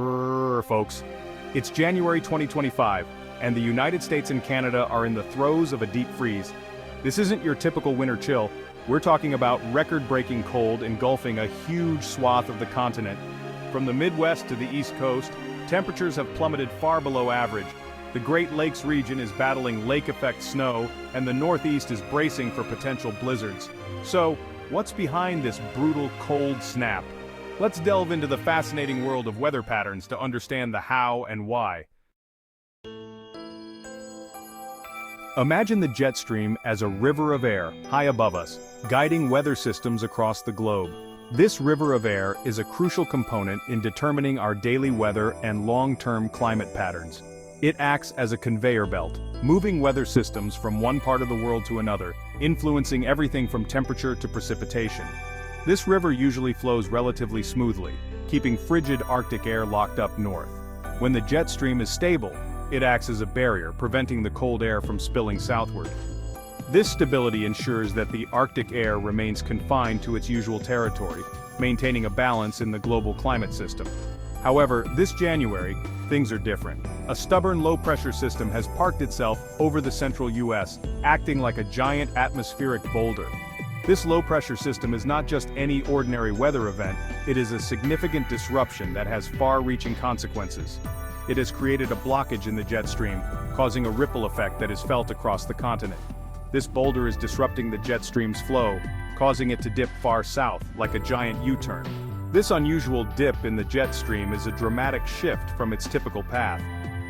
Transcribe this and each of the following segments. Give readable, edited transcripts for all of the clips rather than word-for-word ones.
Brrr, folks. It's January 2025, and the United States and Canada are in the throes of a deep freeze. This isn't your typical winter chill. We're talking about record-breaking cold engulfing a huge swath of the continent. From the Midwest to the East Coast, temperatures have plummeted far below average. The Great Lakes region is battling lake-effect snow, and the Northeast is bracing for potential blizzards. So, what's behind this brutal cold snap? Let's delve into the fascinating world of weather patterns to understand the how and why. Imagine the jet stream as a river of air high above us, guiding weather systems across the globe. This river of air is a crucial component in determining our daily weather and long-term climate patterns. It acts as a conveyor belt, moving weather systems from one part of the world to another, influencing everything from temperature to precipitation. This river usually flows relatively smoothly, keeping frigid Arctic air locked up north. When the jet stream is stable, it acts as a barrier, preventing the cold air from spilling southward. This stability ensures that the Arctic air remains confined to its usual territory, maintaining a balance in the global climate system. However, this January, things are different. A stubborn low-pressure system has parked itself over the central U.S., acting like a giant atmospheric boulder. This low-pressure system is not just any ordinary weather event, it is a significant disruption that has far-reaching consequences. It has created a blockage in the jet stream, causing a ripple effect that is felt across the continent. This boulder is disrupting the jet stream's flow, causing it to dip far south, like a giant U-turn. This unusual dip in the jet stream is a dramatic shift from its typical path.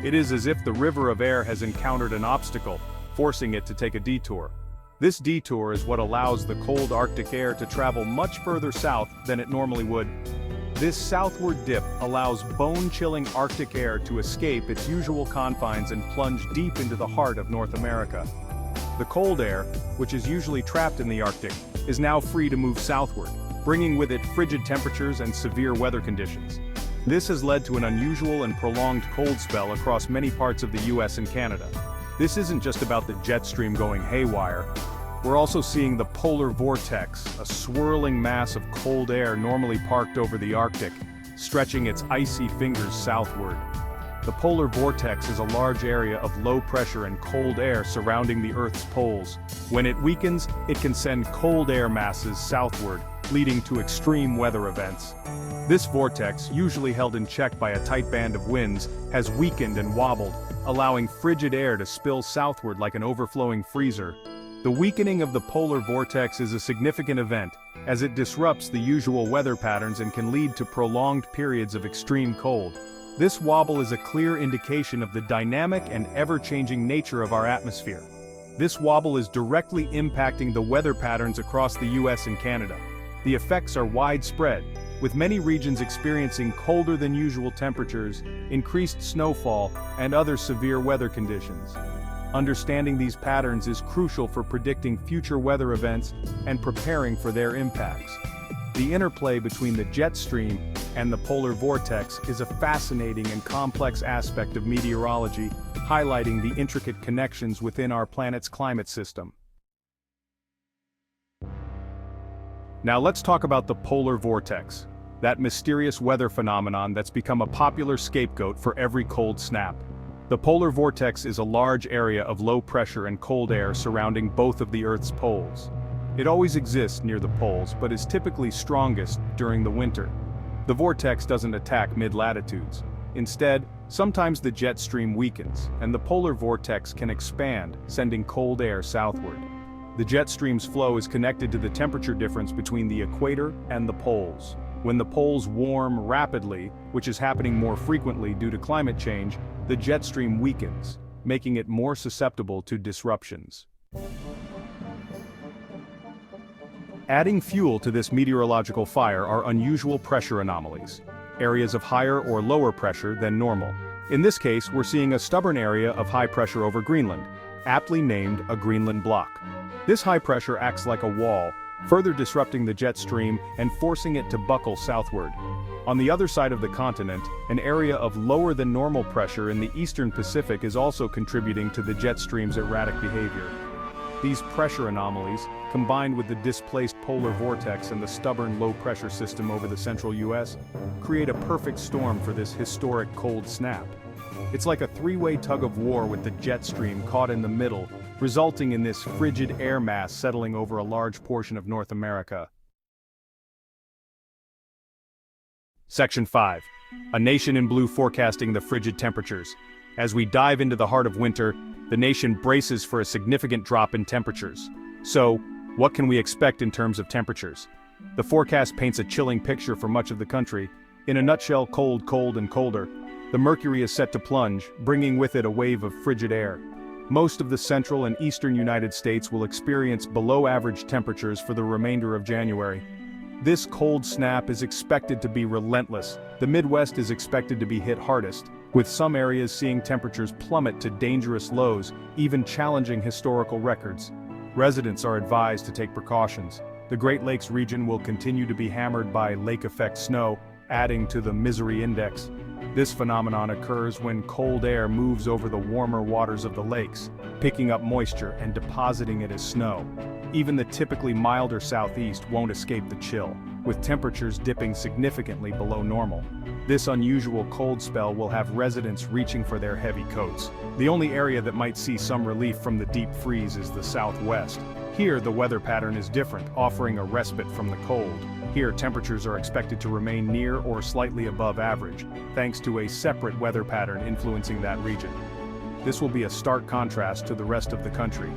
It is as if the river of air has encountered an obstacle, forcing it to take a detour. This detour is what allows the cold Arctic air to travel much further south than it normally would. This southward dip allows bone-chilling Arctic air to escape its usual confines and plunge deep into the heart of North America. The cold air, which is usually trapped in the Arctic, is now free to move southward, bringing with it frigid temperatures and severe weather conditions. This has led to an unusual and prolonged cold spell across many parts of the US and Canada. This isn't just about the jet stream going haywire. We're also seeing the Polar Vortex, a swirling mass of cold air normally parked over the Arctic, stretching its icy fingers southward. The Polar Vortex is a large area of low pressure and cold air surrounding the Earth's poles. When it weakens, it can send cold air masses southward, leading to extreme weather events. This vortex, usually held in check by a tight band of winds, has weakened and wobbled, allowing frigid air to spill southward like an overflowing freezer. The weakening of the polar vortex is a significant event, as it disrupts the usual weather patterns and can lead to prolonged periods of extreme cold. This wobble is a clear indication of the dynamic and ever-changing nature of our atmosphere. This wobble is directly impacting the weather patterns across the US and Canada. The effects are widespread, with many regions experiencing colder than usual temperatures, increased snowfall, and other severe weather conditions. Understanding these patterns is crucial for predicting future weather events and preparing for their impacts. The interplay between the jet stream and the polar vortex is a fascinating and complex aspect of meteorology, highlighting the intricate connections within our planet's climate system. Now let's talk about the polar vortex, that mysterious weather phenomenon that's become a popular scapegoat for every cold snap. The polar vortex is a large area of low pressure and cold air surrounding both of the Earth's poles. It always exists near the poles but is typically strongest during the winter. The vortex doesn't attack mid-latitudes. Instead, sometimes the jet stream weakens, and the polar vortex can expand, sending cold air southward. The jet stream's flow is connected to the temperature difference between the equator and the poles. When the poles warm rapidly, which is happening more frequently due to climate change, the jet stream weakens, making it more susceptible to disruptions. Adding fuel to this meteorological fire are unusual pressure anomalies, areas of higher or lower pressure than normal. In this case, we're seeing a stubborn area of high pressure over Greenland, aptly named a Greenland block. This high pressure acts like a wall, further disrupting the jet stream and forcing it to buckle southward. On the other side of the continent, an area of lower than normal pressure in the eastern Pacific is also contributing to the jet stream's erratic behavior. These pressure anomalies, combined with the displaced polar vortex and the stubborn low-pressure system over the central U.S., create a perfect storm for this historic cold snap. It's like a three-way tug-of-war with the jet stream caught in the middle, resulting in this frigid air mass settling over a large portion of North America. Section 5. A nation in blue forecasting the frigid temperatures. As we dive into the heart of winter, the nation braces for a significant drop in temperatures. So, what can we expect in terms of temperatures? The forecast paints a chilling picture for much of the country. In a nutshell, cold, cold, and colder. The mercury is set to plunge, bringing with it a wave of frigid air. Most of the central and eastern United States will experience below-average temperatures for the remainder of January. This cold snap is expected to be relentless. The Midwest is expected to be hit hardest, with some areas seeing temperatures plummet to dangerous lows, even challenging historical records. Residents are advised to take precautions. The Great Lakes region will continue to be hammered by lake-effect snow, adding to the misery index. This phenomenon occurs when cold air moves over the warmer waters of the lakes, picking up moisture and depositing it as snow. Even the typically milder southeast won't escape the chill, with temperatures dipping significantly below normal. This unusual cold spell will have residents reaching for their heavy coats. The only area that might see some relief from the deep freeze is the southwest. Here, the weather pattern is different, offering a respite from the cold. Here, temperatures are expected to remain near or slightly above average, thanks to a separate weather pattern influencing that region. This will be a stark contrast to the rest of the country.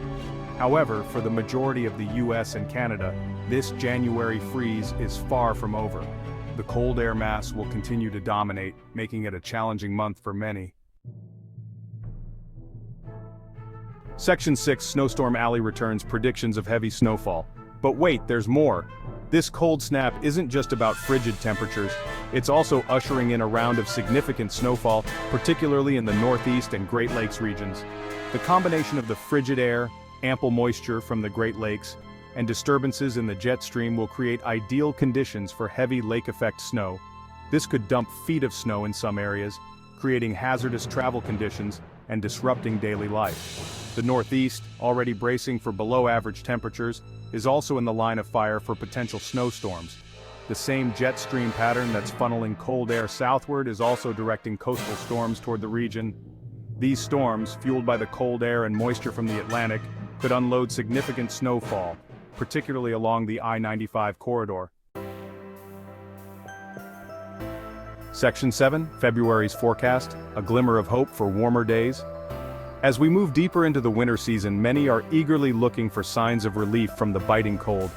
However, for the majority of the US and Canada, this January freeze is far from over. The cold air mass will continue to dominate, making it a challenging month for many. Section 6 Snowstorm Alley returns predictions of heavy snowfall. But wait, there's more. This cold snap isn't just about frigid temperatures, it's also ushering in a round of significant snowfall, particularly in the Northeast and Great Lakes regions. The combination of the frigid air, ample moisture from the Great Lakes, and disturbances in the jet stream will create ideal conditions for heavy lake-effect snow. This could dump feet of snow in some areas, creating hazardous travel conditions and disrupting daily life. The Northeast, already bracing for below-average temperatures, is also in the line of fire for potential snowstorms. The same jet stream pattern that's funneling cold air southward is also directing coastal storms toward the region. These storms, fueled by the cold air and moisture from the Atlantic, could unload significant snowfall, particularly along the I-95 corridor. Section 7, February's forecast, a glimmer of hope for warmer days. As we move deeper into the winter season, many are eagerly looking for signs of relief from the biting cold.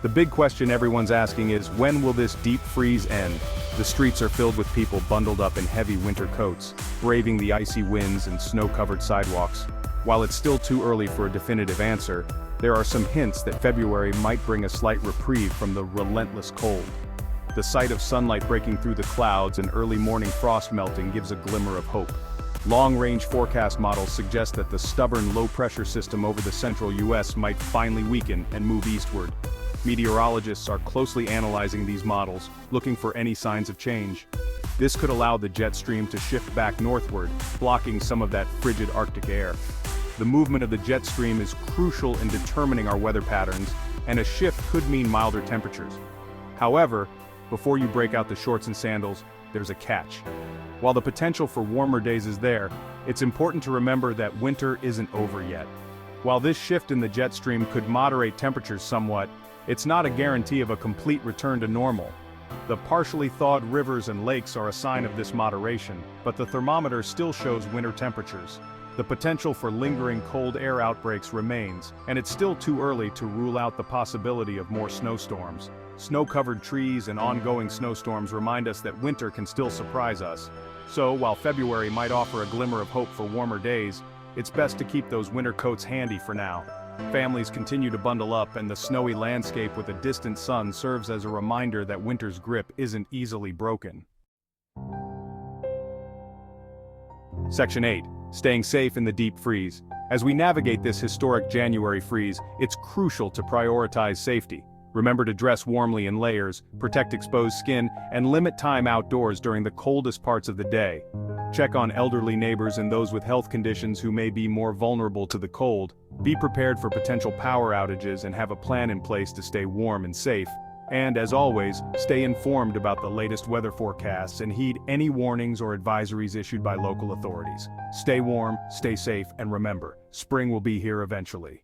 The big question everyone's asking is, when will this deep freeze end? The streets are filled with people bundled up in heavy winter coats, braving the icy winds and snow-covered sidewalks. While it's still too early for a definitive answer, there are some hints that February might bring a slight reprieve from the relentless cold. The sight of sunlight breaking through the clouds and early morning frost melting gives a glimmer of hope. Long-range forecast models suggest that the stubborn low-pressure system over the central U.S. might finally weaken and move eastward. Meteorologists are closely analyzing these models, looking for any signs of change. This could allow the jet stream to shift back northward, blocking some of that frigid Arctic air. The movement of the jet stream is crucial in determining our weather patterns, and a shift could mean milder temperatures. However, before you break out the shorts and sandals, there's a catch. While the potential for warmer days is there, it's important to remember that winter isn't over yet. While this shift in the jet stream could moderate temperatures somewhat, it's not a guarantee of a complete return to normal. The partially thawed rivers and lakes are a sign of this moderation, but the thermometer still shows winter temperatures. The potential for lingering cold air outbreaks remains, and it's still too early to rule out the possibility of more snowstorms. Snow-covered trees and ongoing snowstorms remind us that winter can still surprise us. So, while February might offer a glimmer of hope for warmer days, it's best to keep those winter coats handy for now. Families continue to bundle up, and the snowy landscape with a distant sun serves as a reminder that winter's grip isn't easily broken. Section 8. Staying safe in the deep freeze. As we navigate this historic January freeze, it's crucial to prioritize safety. Remember to dress warmly in layers, protect exposed skin, and limit time outdoors during the coldest parts of the day. Check on elderly neighbors and those with health conditions who may be more vulnerable to the cold. Be prepared for potential power outages and have a plan in place to stay warm and safe. And as always, stay informed about the latest weather forecasts and heed any warnings or advisories issued by local authorities. Stay warm, stay safe, and remember, spring will be here eventually.